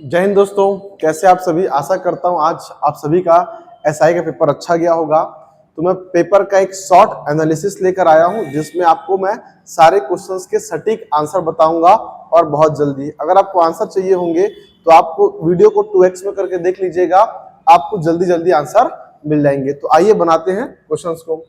जय हिंद दोस्तों, कैसे आप सभी। आशा करता हूं आज आप सभी का एसआई का पेपर अच्छा गया होगा। तो मैं पेपर का एक शॉर्ट एनालिसिस लेकर आया हूं जिसमें आपको मैं सारे क्वेश्चंस के सटीक आंसर बताऊंगा और बहुत जल्दी। अगर आपको आंसर चाहिए होंगे तो आपको वीडियो को 2x में करके देख लीजिएगा, आपको जल्दी जल्दी आंसर मिल जाएंगे। तो आइए बनाते हैं क्वेश्चंस को।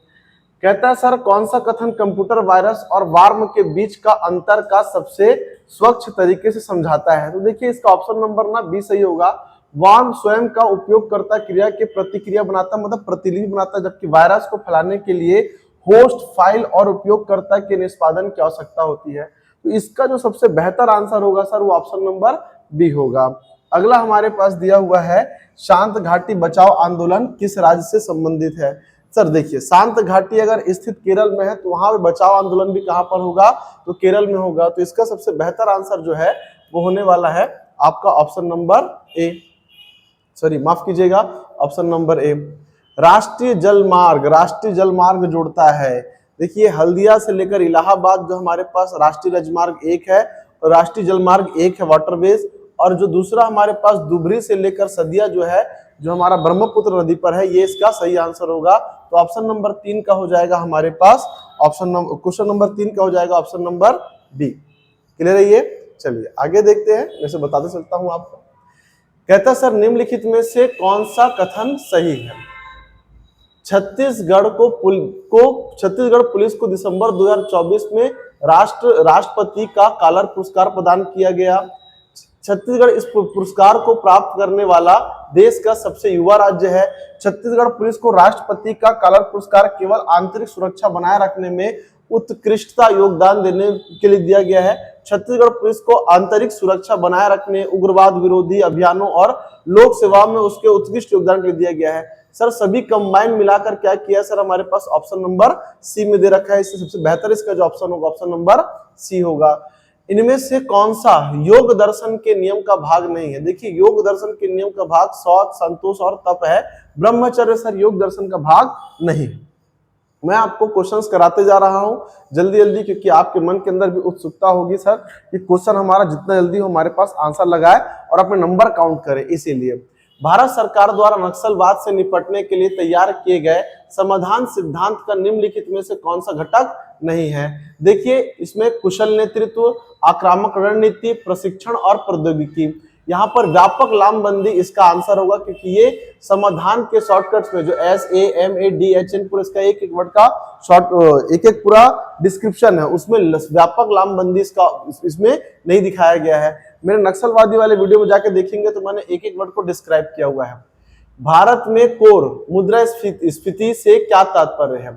कहता है सर, कौन सा कथन कंप्यूटर वायरस और वार्म के बीच का अंतर का सबसे स्वच्छ तरीके से समझाता है। तो देखिए इसका ऑप्शन नंबर ना बी सही होगा। वार्म स्वयं का उपयोगकर्ता क्रिया के प्रतिक्रिया बनाता, मतलब प्रतिलिपि बनाता, जबकि वायरस को फैलाने के लिए होस्ट फाइल और उपयोगकर्ता के निष्पादन की आवश्यकता होती है। तो इसका जो सबसे बेहतर आंसर होगा सर वो ऑप्शन नंबर बी होगा। अगला हमारे पास दिया हुआ है, शांत घाटी बचाओ आंदोलन किस राज्य से संबंधित है। सर देखिए, शांत घाटी अगर स्थित केरल में है तो वहां पे बचाव आंदोलन भी कहां पर होगा, तो केरल में होगा। तो इसका सबसे बेहतर आंसर जो है वो होने वाला है आपका ऑप्शन नंबर ए, सॉरी माफ कीजिएगा, ऑप्शन नंबर ए। राष्ट्रीय जल मार्ग जोड़ता है। देखिए हल्दिया से लेकर इलाहाबाद जो हमारे पास राष्ट्रीय राजमार्ग एक है, और राष्ट्रीय जल मार्ग एक है वाटरवेज, और जो दूसरा हमारे पास दुबरी से लेकर सदिया जो है, जो हमारा ब्रह्मपुत्र नदी पर है, ये इसका सही आंसर होगा। तो ऑप्शन नंबर 3 का हो जाएगा हमारे पास क्वेश्चन नंबर 3 का हो जाएगा ऑप्शन नंबर बी। क्लियर है ये। चलिए आगे देखते हैं, वैसे बताते चलता हूं आपको। कहता सर, निम्नलिखित में से कौन सा कथन सही है। छत्तीसगढ़ पुलिस को दिसंबर 2024 में राष्ट्रपति का कॉलर पुरस्कार प्रदान किया गया। छत्तीसगढ़ इस पुरस्कार को प्राप्त करने वाला देश का सबसे युवा राज्य है। छत्तीसगढ़ पुलिस को राष्ट्रपति का कॉलर पुरस्कार केवल आंतरिक सुरक्षा बनाए रखने में उत्कृष्टता योगदान देने के लिए दिया गया है। छत्तीसगढ़ पुलिस को आंतरिक सुरक्षा बनाए रखने, उग्रवाद विरोधी अभियानों और लोक सेवा में उसके उत्कृष्ट योगदान के लिए दिया गया है। सर सभी कंबाइन मिलाकर क्या किया सर, हमारे पास ऑप्शन नंबर सी में दे रखा है। इससे सबसे बेहतर इसका जो ऑप्शन होगा ऑप्शन नंबर सी होगा। इनमें से कौन सा योग दर्शन के नियम का भाग नहीं है। देखिए योग दर्शन के नियम का भाग शौच, संतोष और तप है। ब्रह्मचर्य सर योग दर्शन का भाग नहीं। मैं आपको क्वेश्चंस कराते जा रहा हूं जल्दी जल्दी, क्योंकि आपके मन के अंदर भी उत्सुकता होगी सर कि क्वेश्चन हमारा जितना जल्दी हो हमारे पास आंसर लगाए और अपने नंबर काउंट करे। इसीलिए भारत सरकार द्वारा नक्सलवाद से निपटने के लिए तैयार किए गए समाधान सिद्धांत का निम्नलिखित में से कौन सा घटक नहीं है। देखिए इसमें कुशल नेतृत्व, आक्रामक रणनीति, प्रशिक्षण और प्रौद्योगिकी। यहाँ पर व्यापक लामबंदी इसका आंसर होगा, क्योंकि ये समाधान के शॉर्टकट्स में जो SAMADHN पूरा इसका एक एक वर्ड का शॉर्ट एक एक पूरा डिस्क्रिप्शन है, उसमें व्यापक लामबंदी इसमें नहीं दिखाया गया है। मेरे नक्सलवादी वाले वीडियो में जाके देखेंगे तो मैंने एक एक वर्ड को डिस्क्राइब किया हुआ है। भारत में कोर मुद्रास्फीति से क्या तात्पर्य है।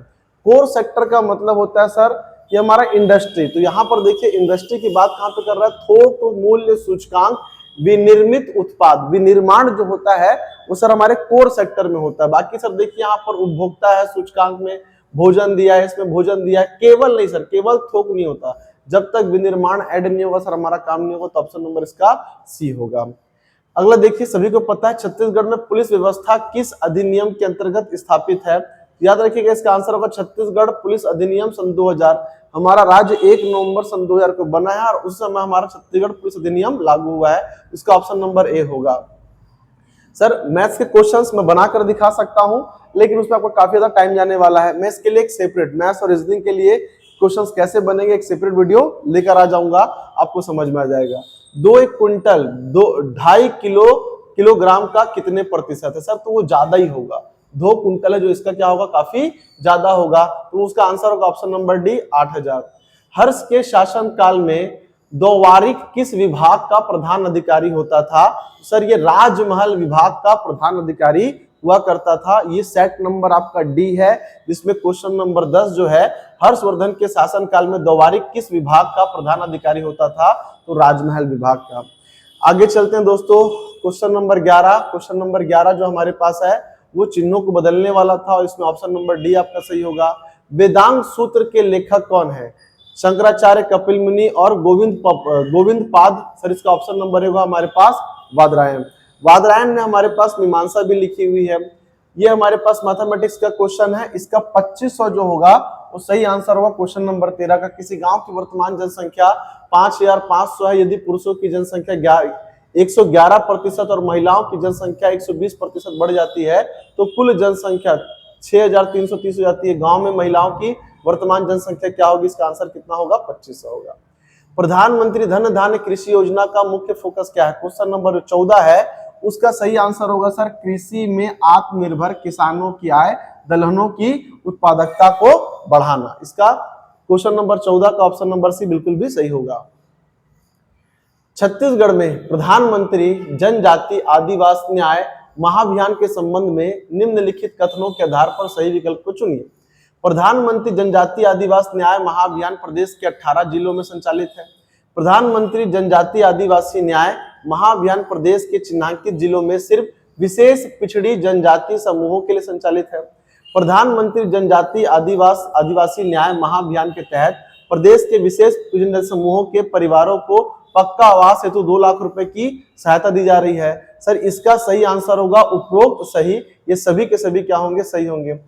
कोर सेक्टर का मतलब होता है सर कि हमारा इंडस्ट्री। तो यहाँ पर देखिए इंडस्ट्री की बात कहाँ पे कर रहा है, थोक मूल्य सूचकांक विनिर्मित उत्पाद, विनिर्माण जो होता है वो सर हमारे कोर सेक्टर में होता है। बाकी सर देखिए यहाँ पर उपभोक्ता है, सूचकांक में भोजन दिया है, इसमें भोजन दिया है, केवल नहीं सर, केवल थोक नहीं होता। जब तक विनिर्माण ऐड नहीं होगा सर हमारा काम नहीं होगा। तो ऑप्शन नंबर इसका सी होगा। अगला देखिए, सभी को पता है छत्तीसगढ़ में पुलिस व्यवस्था किस अधिनियम के अंतर्गत स्थापित है। याद रखिएगा इसका आंसर होगा छत्तीसगढ़ पुलिस अधिनियम सन 2000। हमारा राज्य 1 नवंबर सन 2000 को बना है और उस समय हमारा छत्तीसगढ़ पुलिस अधिनियम लागू हुआ है। इसका ऑप्शन नंबर ए होगा। सर मैथ्स के क्वेश्चंस मैं बनाकर दिखा सकता हूं, लेकिन उसमें आपको काफी ज्यादा टाइम जाने वाला है। मैं इसके लिए एक सेपरेट मैथ्स और रीजनिंग के लिए क्वेश्चंस कैसे बनेंगे एक सेपरेट वीडियो लेकर आ जाऊंगा, आपको समझ में आ जाएगा। 2 क्विंटल 2.5 किलोग्राम का कितने प्रतिशत है सर, तो वो ज्यादा ही होगा। 2 क्विंटल है जो इसका क्या होगा, काफी ज्यादा होगा। तो उसका आंसर होगा ऑप्शन नंबर डी 8000। हर्ष के शासन काल में द्वारिक किस विभाग का प्रधान अधिकारी होता था। सर ये राजमहल विभाग का प्रधान अधिकारी हुआ करता था। ये सेट नंबर आपका डी है, जिसमें क्वेश्चन नंबर 10 जो है, हर्षवर्धन के शासन काल में द्वारिक किस विभाग का प्रधान अधिकारी होता था, तो राजमहल विभाग का। आगे चलते हैं दोस्तों, क्वेश्चन नंबर 11। क्वेश्चन नंबर 11 जो हमारे पास है वो चिन्हों को बदलने वाला था, और इसमें ऑप्शन नंबर डी आपका सही होगा। वेदांग सूत्र के लेखक कौन है। शंकराचार्य, कपिल मुनि और गोविंद पाद। सर इसका ऑप्शन नंबर होगा हमारे पास वादरायण। वादरायण ने हमारे पास मीमांसा भी लिखी हुई है। ये हमारे पास मैथमेटिक्स का क्वेश्चन है। इसका 2500 जो होगा वो सही आंसर होगा क्वेश्चन नंबर 13 का। किसी गांव की वर्तमान जनसंख्या 5500 है, यदि पुरुषों की जनसंख्या 111% और महिलाओं की जनसंख्या 120% बढ़ जाती है तो कुल जनसंख्या 6330 हो जाती है। गांव में महिलाओं की वर्तमान जनसंख्या क्या होगी? इसका आंसर कितना होगा? 2500 होगा। प्रधानमंत्री धन धान्य कृषि योजना का मुख्य फोकस क्या है? क्वेश्चन नंबर 14 है, उसका सही आंसर होगा सर कृषि में आत्मनिर्भर किसानों की आय, दलहनों की उत्पादकता को बढ़ाना। इसका क्वेश्चन नंबर 14 का ऑप्शन नंबर सी बिल्कुल भी सही होगा। छत्तीसगढ़ में प्रधानमंत्री जनजाति आदिवासी न्याय महाअभियान के संबंध में निम्नलिखित कथनों के आधार पर सही विकल्प को चुनिए। प्रधानमंत्री जनजाति आदिवासी न्याय महाअभियान प्रदेश के 18 जिलों में संचालित है। प्रधानमंत्री जनजाति आदिवासी न्याय महाअभियान प्रदेश के चिन्हांकित जिलों में सिर्फ विशेष पिछड़ी जनजाति समूहों के लिए संचालित है। प्रधानमंत्री जनजाति आदिवासी न्याय महाअभियान के तहत प्रदेश के विशेष पिछड़े समूहों के परिवारों को पक्का आवास हेतु 2 लाख रुपए की सहायता दी जा रही है। सर इसका सही आंसर होगा उपरोक्त सही। ये सभी के सभी क्या होंगे? सही होंगे।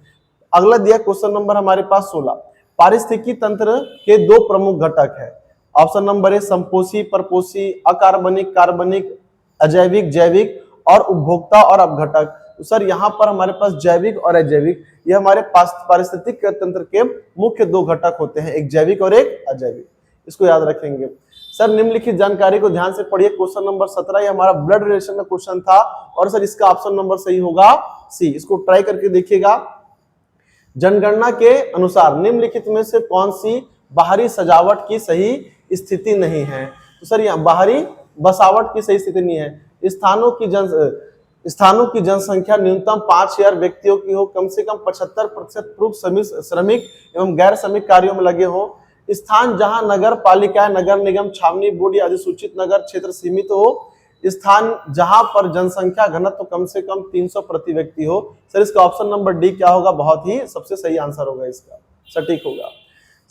अगला दिया क्वेश्चन नंबर हमारे पास 16, पारिस्थितिकी तंत्र के 2 प्रमुख घटक है। ऑप्शन नंबर ए संपोषी परपोषी, अकार्बनिक कार्बनिक, अजैविक जैविक और उपभोक्ता और अपघटक। तो सर यहाँ पर हमारे पास जैविक और अजैविक ये हमारे पारिस्थितिक तंत्र के मुख्य 2 घटक होते हैं, एक जैविक और एक अजैविक। इसको याद रखेंगे। सर निम्नलिखित जानकारी को ध्यान से पढ़िए। क्वेश्चन नंबर 17 ये हमारा ब्लड रिलेशन का क्वेश्चन था और सर इसका ऑप्शन नंबर सही होगा सी। इसको ट्राई करके देखिएगा। जनगणना के अनुसार निम्नलिखित में से कौन सी बाहरी सजावट की सही स्थिति नहीं है? तो सर यहाँ बाहरी बसावट की सही स्थिति नहीं है। स्थानों की जनसंख्या न्यूनतम 5000 व्यक्तियों की हो, कम से कम 75% पुरुष श्रमिक एवं गैर श्रमिक कार्यों में लगे हो, स्थान जहां नगर पालिका, नगर निगम, छावनी बोर्ड या अधिसूचित नगर क्षेत्र सीमित हो, स्थान जहां पर जनसंख्या घनत्व कम से कम 300 प्रति व्यक्ति हो। सर इसका ऑप्शन नंबर डी क्या होगा? बहुत ही सबसे सही आंसर होगा, इसका सटीक होगा।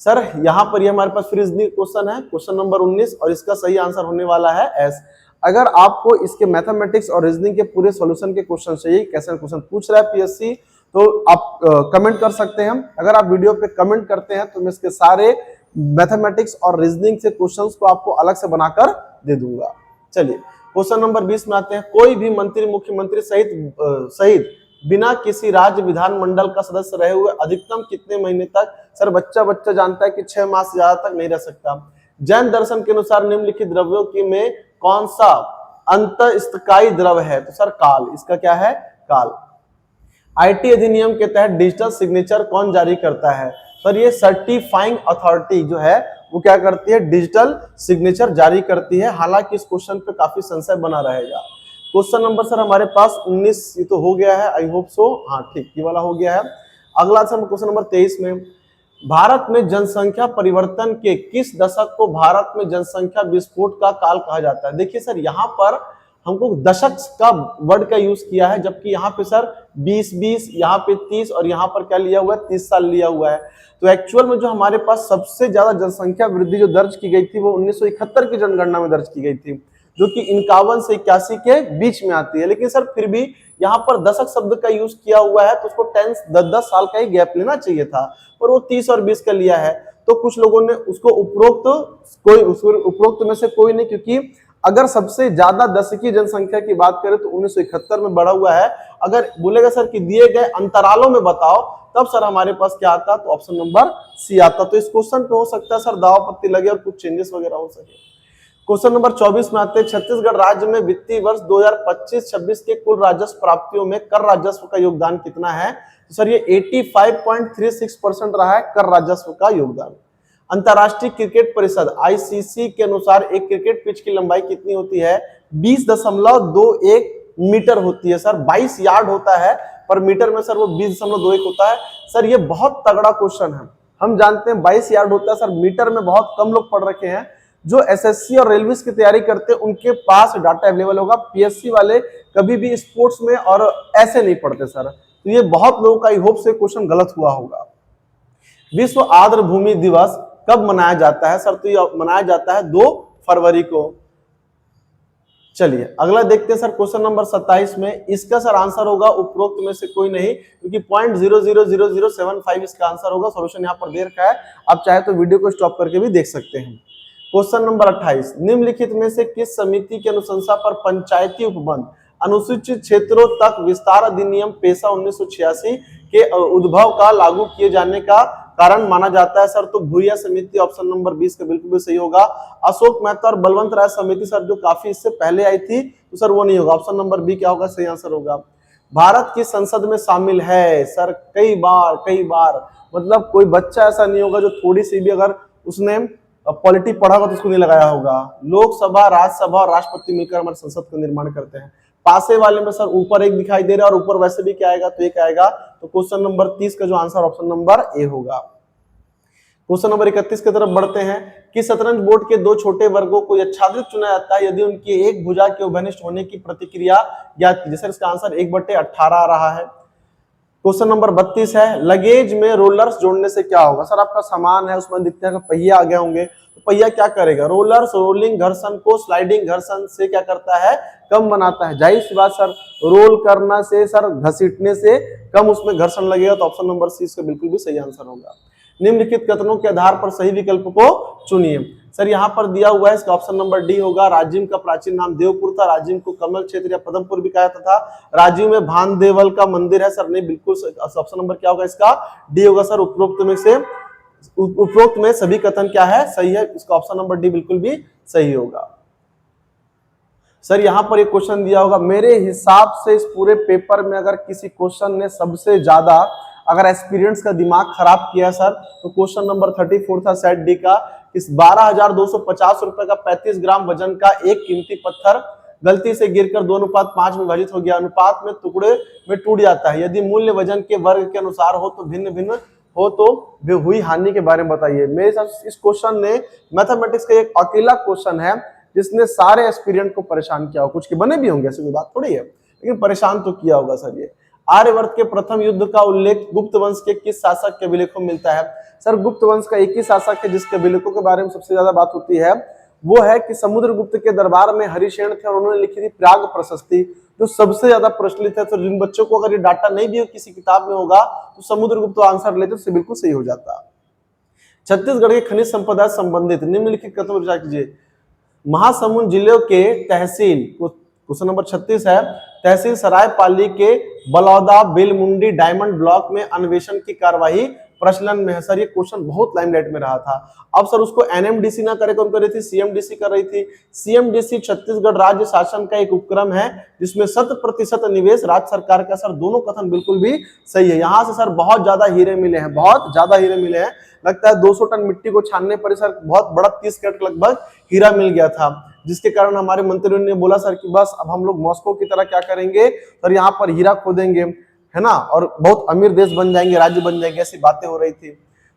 सर यहाँ पर ये हमारे पास फ्री रीजनिंग क्वेश्चन है, क्वेश्चन नंबर 19 और इसका सही आंसर होने वाला है एस। अगर आपको इसके मैथमेटिक्स और रीजनिंग के पूरे सॉल्यूशन के क्वेश्चन चाहिए, कैसे क्वेश्चन पूछ रहा है पीएससी, तो आप कमेंट कर सकते हैं। अगर आप वीडियो पे कमेंट करते हैं तो मैं इसके सारे मैथमेटिक्स और रीजनिंग से क्वेश्चंस को आपको अलग से बनाकर दे दूंगा। चलिए क्वेश्चन नंबर 20 में आते हैं। कोई भी मंत्री मुख्यमंत्री सहित बिना किसी राज्य विधानमंडल का सदस्य रहे हुए अधिकतम कितने महीने तक? सर बच्चा जानता है कि 6 माह से ज्यादा तक नहीं रह सकता। जैन दर्शन के अनुसार निम्नलिखित द्रव्यों की में कौन सा अंतःस्थायी द्रव है? तो सर काल। इसका क्या है? काल। आईटी अधिनियम के तहत डिजिटल सिग्नेचर कौन जारी करता है? सर ये सर्टिफाइंग अथॉरिटी जो है वो क्या करती है? डिजिटल सिग्नेचर जारी करती है। हालांकि इस क्वेश्चन पे काफी संशय बना रहेगा। क्वेश्चन नंबर सर हमारे पास 19 ये तो हो गया है, आई होप सो। हाँ ठीक, ये वाला हो गया है। अगला सर क्वेश्चन नंबर 23 में, भारत में जनसंख्या परिवर्तन के किस दशक को भारत में जनसंख्या विस्फोट का काल कहा जाता है? देखिए सर यहाँ पर हमको दशक का वर्ड का यूज किया है, जबकि यहाँ पे सर 20-20, यहाँ पे 30 और यहाँ पर क्या लिया हुआ है? 30 साल लिया हुआ है। तो एक्चुअल में जो हमारे पास सबसे ज्यादा जनसंख्या वृद्धि जो दर्ज की गई थी वो 1971 की जनगणना में दर्ज की गई थी, जो कि 51 से 81 के बीच में आती है। लेकिन सर फिर भी यहाँ पर दशक शब्द का यूज किया हुआ है, तो उसको 10 साल का ही गैप लेना चाहिए था, और वो 30 और 20 का लिया है। तो कुछ लोगों ने उसको उपरोक्त में से कोई नहीं, क्योंकि अगर सबसे ज्यादा दशकीय जनसंख्या की बात करें तो 1971 में बढ़ा हुआ है। अगर बोलेगा सर कि दिए गए अंतरालों में बताओ, तब सर हमारे पास क्या आता? तो ऑप्शन नंबर सी आता। तो इस क्वेश्चन पे हो सकता है सर दाव पत्ती लगे और कुछ चेंजेस वगैरह हो सके। क्वेश्चन नंबर 24 में आते हैं। छत्तीसगढ़ राज्य में वित्तीय वर्ष 2025-26 के कुल राजस्व प्राप्तियों में कर राजस्व का योगदान कितना है? तो सर ये 85.36% रहा है कर राजस्व का योगदान। अंतरराष्ट्रीय क्रिकेट परिषद आईसीसी के अनुसार एक क्रिकेट पिच की लंबाई कितनी होती है? 20.21 मीटर होती है सर। 22 यार्ड होता है, पर मीटर में सर वो 20.21 होता है। सर ये बहुत तगड़ा क्वेश्चन है। हम जानते हैं 22 यार्ड होता है सर, मीटर में बहुत कम लोग पढ़ रखे हैं। जो एसएससी और रेलवे की तैयारी करते हैं उनके पास डाटा अवेलेबल होगा। पीएससी वाले कभी भी स्पोर्ट्स में और ऐसे नहीं पढ़ते सर, तो ये बहुत लोगों का आई होप से क्वेश्चन गलत हुआ होगा। विश्व आर्द्र भूमि दिवस कब मनाया जाता है? सर तो ये मनाया जाता है 2 फरवरी को। चलिए अगला देखते हैं सर क्वेश्चन नंबर 27 में। इसका सर आंसर होगा उपरोक्त में से कोई नहीं, क्योंकि 0.000075 इसका आंसर होगा। सॉल्यूशन यहाँ पर दे रखा है, आप चाहे तो वीडियो को स्टॉप करके भी देख सकते हैं। क्वेश्चन नंबर 28, निम्नलिखित में से किस समिति की अनुशंसा पर पंचायती उपबंध अनुसूचित क्षेत्रों तक विस्तार अधिनियम पेशा 1986 के उद्भव का लागू किए जाने का कारण माना जाता है? सर तो भूरिया समिति, ऑप्शन नंबर 20 का बिल्कुल भी सही होगा। अशोक मेहता और बलवंत राय समिति सर जो काफी इससे पहले आई थी, तो सर वो नहीं होगा। ऑप्शन नंबर बी क्या होगा, सही आंसर होगा। भारत की संसद में शामिल है? सर कई बार, मतलब कोई बच्चा ऐसा नहीं होगा जो थोड़ी सी भी अगर उसने पॉलिटी पढ़ा होगा तो उसको नहीं लगाया होगा। लोकसभा, राज्यसभा और राष्ट्रपति मिलकर हमारे संसद का निर्माण करते हैं। पासे वाले में सर ऊपर एक दिखाई दे रहा है और ऊपर वैसे भी क्या आएगा, तो एक आएगा। तो क्वेश्चन नंबर 30 का जो आंसर ऑप्शन नंबर ए होगा। क्वेश्चन नंबर 31 की तरफ बढ़ते हैं कि शतरंज बोर्ड के दो छोटे वर्गों को यच्छादृक चुना जाता है यदि उनकी एक भुजा के उभयनिष्ठ होने की प्रतिक्रिया ज्ञात कीजिए। सर इसका आंसर 1/18 आ रहा है। क्वेश्चन नंबर 32 है, लगेज में रोलर्स जोड़ने से क्या होगा? सर आपका सामान है उसमें दिखते हैं पहिया आ गए होंगे, तो पहिया क्या करेगा? रोलर्स रोलिंग घर्षण को स्लाइडिंग घर्षण से क्या करता है, कम बनाता है। जाहिर सी बात सर, रोल करना से सर घसीटने से कम उसमें घर्षण लगेगा, तो ऑप्शन नंबर सी इसका बिल्कुल भी सही आंसर होगा। निम्नलिखित कथनों के आधार पर सही विकल्प को चुनिए। सर यहाँ पर दिया हुआ है, इसका ऑप्शन नंबर डी होगा। राजिम का प्राचीन नाम देवपुर था। राजिम को कमल क्षेत्र या पदमपुर भी कहा जाता था। राजिम में भानदेवल का मंदिर है। सर नहीं, बिल्कुल ऑप्शन नंबर क्या होगा, इसका डी होगा। सर उपरोक्त में सभी कथन क्या है, सही है। इसका ऑप्शन नंबर डी बिल्कुल भी सही होगा। सर यहाँ पर एक क्वेश्चन दिया होगा, मेरे हिसाब से इस पूरे पेपर में अगर किसी क्वेश्चन ने सबसे ज्यादा अगर एस्पिरेंट्स का दिमाग खराब किया सर, तो क्वेश्चन नंबर 34 था सेट डी का। इस 12,250 रुपए का 35 ग्राम वजन का एक कीमती पत्थर गलती से गिरकर 2:5 में विभाजित हो गया, अनुपात में टुकड़े में टूट जाता है। यदि मूल्य वजन के वर्ग के अनुसार हो तो भिन्न भिन्न हो तो हुई हानि के बारे में बताइए। मेरे हिसाब से इस क्वेश्चन ने मैथमेटिक्स का एक अकेला क्वेश्चन है जिसने सारे एस्पिरेंट को परेशान किया हो। कुछ के बने भी होंगे, ऐसी कोई बात थोड़ी है, लेकिन परेशान तो किया होगा सर ये। आर्यवर्त के प्रथम युद्ध का उल्लेख गुप्त वंश के किस शासक के अभिलेखों में मिलता है? सर गुप्त वंश का एक ही शासक है जिसके अभिलेखों के बारे में सबसे ज्यादा बात होती है, वो है कि समुद्रगुप्त के दरबार में हरिशेन थे और उन्होंने लिखी थी प्राग प्रशस्ति, जो सबसे ज्यादा प्रचलित है। तो जिन बच्चों को अगर ये डाटा नहीं भी किसी किताब में होगा तो समुद्रगुप्त आंसर लेते तो बिल्कुल सही हो जाता। छत्तीसगढ़ के खनिज संपदा से संबंधित निम्नलिखित कथन पर विचार कीजिए। महासमुंद जिले के तहसील, क्वेश्चन नंबर 36 है, तहसील सरायपाली के बलौदा बेलमुंडी डायमंड ब्लॉक में अन्वेषण की कार्यवाही प्रचलन में है। सर ये क्वेश्चन बहुत लाइमलाइट में रहा था। अब सर उसको एनएमडीसी ना करे, कौन कर रही थी, सीएमडीसी कर रही थी। सीएमडीसी छत्तीसगढ़ राज्य शासन का एक उपक्रम है जिसमें 100% निवेश राज्य सरकार का। सर दोनों कथन बिल्कुल भी सही है। यहाँ से सर बहुत ज्यादा हीरे मिले हैं, बहुत ज्यादा हीरे मिले हैं। लगता है 200 टन मिट्टी को छानने पर सर बहुत बड़ा 30 कैरेट लगभग हीरा मिल गया था, जिसके कारण हमारे मंत्रियों ने बोला सर कि बस अब हम लोग मॉस्को की तरह क्या करेंगे, सर यहाँ पर हीरा खोदेंगे, है ना, और बहुत अमीर देश बन जाएंगे, राज्य बन जाएंगे, ऐसी बातें हो रही थी।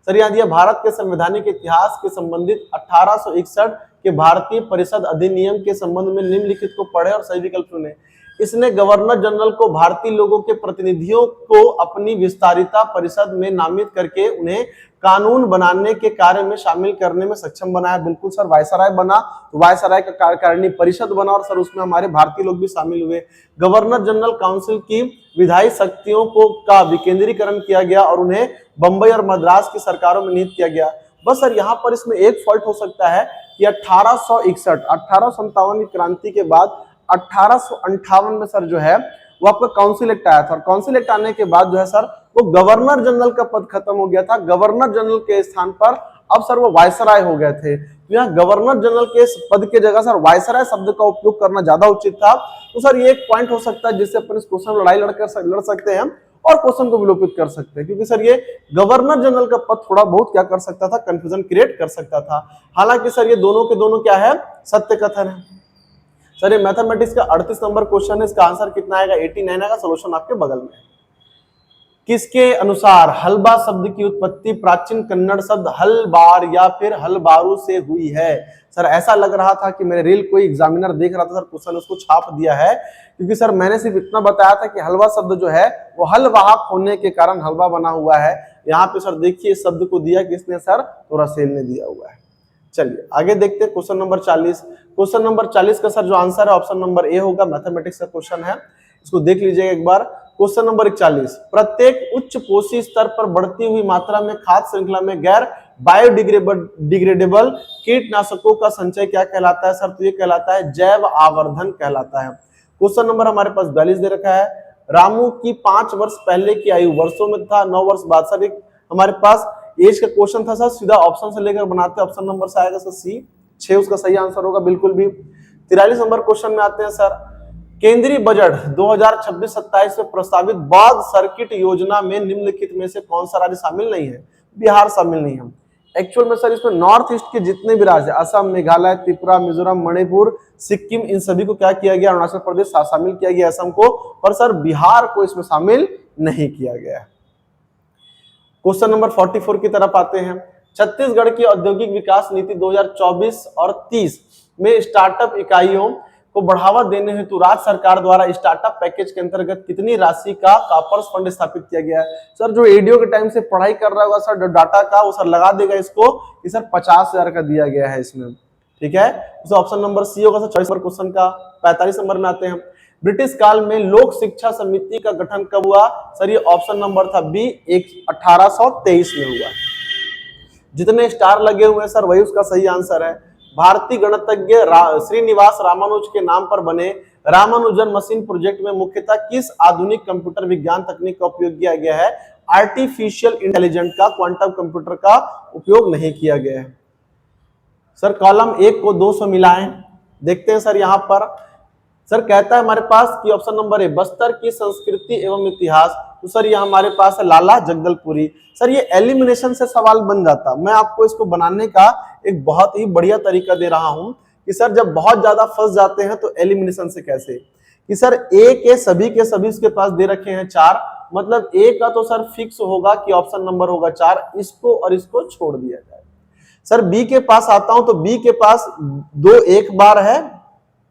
सर यहाँ दिया, भारत के संवैधानिक इतिहास के संबंधित 1861 के भारतीय परिषद अधिनियम के संबंध में निम्नलिखित को पढ़े और सही विकल्प चुने। इसने गवर्नर जनरल को भारतीय लोगों के प्रतिनिधियों को अपनी विस्तारिता परिषद में नामित करके उन्हें कानून बनाने के कार्य में शामिल करने में सक्षम बनाया। बिल्कुल सर, वायसराय बना, वायसराय का कार्यकारिणी परिषद बना और सर उसमें हमारे भारतीय लोग भी शामिल हुए। गवर्नर जनरल काउंसिल की विधायी शक्तियों को का विकेंद्रीकरण किया गया और उन्हें बंबई और मद्रास की सरकारों में नियुक्त किया गया। बस सर यहाँ पर इसमें एक फॉल्ट हो सकता है कि 1857 की क्रांति के बाद 1858 में सर जो है वो आपका काउंसिल एक्ट आया था, और काउंसिल एक्ट आने के बाद जो है सर वो गवर्नर जनरल का पद खत्म हो गया था। गवर्नर जनरल के स्थान पर अब सर वो वायसराय हो गए थे। तो यहाँ गवर्नर जनरल के पद के जगह सर वायसराय शब्द का उपयोग करना ज्यादा उचित था। तो सर ये एक पॉइंट हो सकता है जिससे अपन इस क्वेश्चन लड़ाई लड़ सकते हैं और क्वेश्चन को विलोपित कर सकते हैं, क्योंकि सर ये गवर्नर जनरल का पद थोड़ा बहुत क्या कर सकता था, कंफ्यूजन क्रिएट कर सकता था। हालांकि सर ये दोनों के दोनों क्या है, सत्य कथन है। सर ये मैथमेटिक्स का 38 नंबर क्वेश्चन है, इसका आंसर कितना आएगा, 89 आएगा। सोल्यूशन आपके बगल में। किसके अनुसार हलबा शब्द की उत्पत्ति प्राचीन कन्नड़ शब्द हलबार या फिर हलबारू से हुई है? सर ऐसा लग रहा था कि मेरे रील कोई एग्जामिनर देख रहा था, सर क्वेश्चन उसको छाप दिया है, क्योंकि सर मैंने सिर्फ इतना बताया था कि हलवा शब्द जो है वो हलवाहक होने के कारण हलवा बना हुआ है। यहाँ पे सर देखिए इस शब्द को दिया किसने, सर तो रसेल ने दिया हुआ है। चलिए आगे देखते हैं क्वेश्चन नंबर 40। क्वेश्चन नंबर 40 का सर जो आंसर है ऑप्शन नंबर ए होगा। मैथमेटिक्स का क्वेश्चन है, इसको देख लीजिएगा एक बार। क्वेश्चन नंबर 41, प्रत्येक उच्च पोषी स्तर पर बढ़ती हुई मात्रा में खाद्य श्रृंखला में गैर बायोडिग्रेडेबल डिग्रेडेबल कीटनाशकों का संचय क्या कहलाता है सर? तो ये कहलाता है जैव आवर्धन कहलाता है। क्वेश्चन नंबर हमारे पास 42 दे रखा है, रामू की 5 वर्ष पहले की आयु वर्षों में था 9 वर्ष बाद। सर एक हमारे पास एज का क्वेश्चन था सर, सीधा ऑप्शन से लेकर बनाते हैं, ऑप्शन नंबर से आएगा सर सी, 6 उसका सही आंसर होगा बिल्कुल भी। 43 नंबर क्वेश्चन में आते हैं सर, केंद्रीय बजट 2026-27 में प्रस्तावित बाघ सर्किट योजना में निम्नलिखित में से कौन सा राज्य शामिल नहीं है? बिहार शामिल नहीं है। एक्चुअल में सर इसमें नॉर्थ ईस्ट के जितने भी राज्य, असम, मेघालय, त्रिपुरा, मिजोरम, मणिपुर, सिक्किम, इन सभी को क्या किया गया? अरुणाचल प्रदेश शामिल किया गया असम को, पर सर बिहार को इसमें शामिल नहीं किया गया। क्वेश्चन नंबर 44 की तरफ आते हैं, छत्तीसगढ़ की औद्योगिक विकास नीति 2024 और 30 में स्टार्टअप इकाइयों को बढ़ावा देने हेतु राज्य सरकार द्वारा स्टार्टअप पैकेज के अंतर्गत कितनी राशि का कॉर्पस फंड स्थापित किया गया है? सर जो एडीओ के टाइम से पढ़ाई कर रहा होगा सर डाटा का, वो सर लगा देगा इसको कि सर 50,000 का दिया गया है इसमें, ठीक है। तो ऑप्शन नंबर सी होगा सर 24 नंबर क्वेश्चन का। 45 नंबर में आते हैं, ब्रिटिश काल में लोक शिक्षा समिति का गठन कब हुआ? सर ये ऑप्शन नंबर था बी, 1823 में हुआ। जितने स्टार लगे हुए हैं सर वही उसका सही आंसर है। भारतीय गणितज्ञ श्रीनिवास रामानुज के नाम पर बने रामानुजन मशीन प्रोजेक्ट में मुख्यतः किस आधुनिक कंप्यूटर विज्ञान तकनीक का उपयोग किया गया है? आर्टिफिशियल इंटेलिजेंस का, क्वांटम कंप्यूटर का उपयोग नहीं किया गया है। सर कॉलम 1 को 200 मिलाएं, देखते हैं सर यहाँ पर। सर कहता है हमारे पास कि ऑप्शन नंबर ए बस्तर की संस्कृति एवं इतिहास, तो सर ये हमारे पास है लाला जगदलपुरी। सर ये एलिमिनेशन से सवाल बन जाता, मैं आपको इसको बनाने का एक बहुत ही बढ़िया तरीका दे रहा हूं कि सर जब बहुत ज्यादा फंस जाते हैं तो एलिमिनेशन से कैसे, कि सर ए के सभी इसके पास दे रखे हैं 4, मतलब ए का तो सर फिक्स होगा कि ऑप्शन नंबर होगा 4, इसको और इसको छोड़ दिया जाए। सर बी के पास आता हूं तो बी के पास 2 एक बार है,